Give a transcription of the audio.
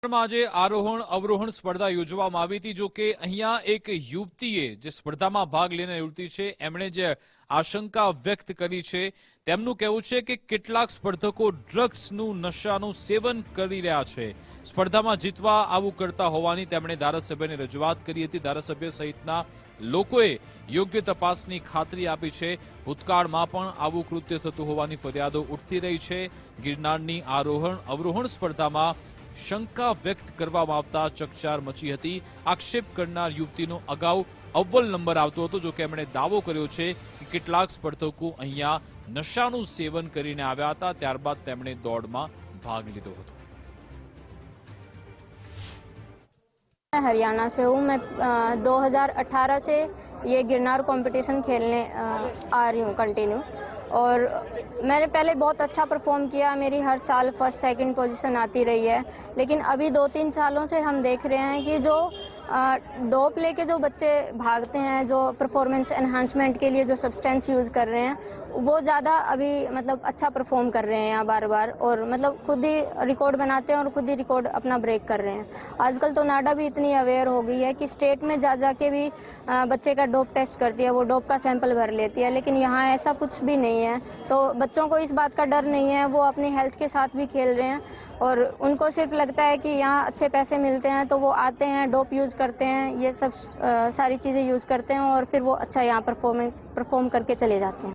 આજે આરોહણ અવરોહણ સ્પર્ધા યોજવામાં આવી હતી। જો કે અહીંયા એક યુવતીએ જે સ્પર્ધામાં ભાગ લેનાર યુવતી છે એમણે જે આશંકા વ્યક્ત કરી છે તેમનું કહેવું છે કે કેટલાક સ્પર્ધકો ડ્રગ્સનું નશાનું સેવન કરી રહ્યા છે। સ્પર્ધામાં જીતવા આવું કરતા હોવાની તેમણે ધારાસભ્યને રજૂઆત કરી હતી। ધારાસભ્ય સહિતના લોકોએ યોગ્ય તપાસની ખાતરી આપી છે। ભૂતકાળમાં પણ આવું કૃત્ય થતું હોવાની ફરિયાદો ઉઠતી રહી છે। ગિરનારની આરોહણ અવરોહણ સ્પર્ધામાં શંકા વ્યક્ત કરવામાં આવતા ચકચાર મચી હતી। આક્ષેપ કરનાર યુવતીનો અગાઉ અવ્વલ નંબર આવતો હતો। જો કે એમણે દાવો કર્યો છે કે કેટલાક સ્પર્ધકો અહીંયા નશાનું સેવન કરીને આવ્યા હતા, ત્યારબાદ તેમણે દોડમાં ભાગ લીધો હતો। मैं हरियाणा से हूँ। मैं 2018 से ये गिरनार कंपटीशन खेलने आ रही हूँ कंटिन्यू। और मैंने पहले बहुत अच्छा परफॉर्म किया, मेरी हर साल फर्स्ट सेकंड पोजीशन आती रही है। लेकिन अभी 2-3 सालों से हम देख रहे हैं कि जो डोप लेके जो बच्चे भागते हैं, जो परफॉर्मेंस एनहांसमेंट के लिए जो सब्सटेंस यूज़ कर रहे हैं, वो ज़्यादा अभी मतलब अच्छा परफॉर्म कर रहे हैं यहाँ बार बार। और मतलब खुद ही रिकॉर्ड बनाते हैं और खुद ही रिकॉर्ड अपना ब्रेक कर रहे हैं। आजकल तो नाडा भी इतनी अवेयर हो गई है कि स्टेट में जा के भी बच्चे का डोप टेस्ट करती है, वो डोप का सैंपल भर लेती है। लेकिन यहाँ ऐसा कुछ भी नहीं है, तो बच्चों को इस बात का डर नहीं है। वो अपनी हेल्थ के साथ भी खेल रहे हैं और उनको सिर्फ लगता है कि यहाँ अच्छे पैसे मिलते हैं, तो वो आते हैं, डोप यूज़ करते हैं, ये सब सारी चीज़ें यूज़ करते हैं और फिर वो अच्छा यहाँ परफॉर्म करके चले जाते हैं।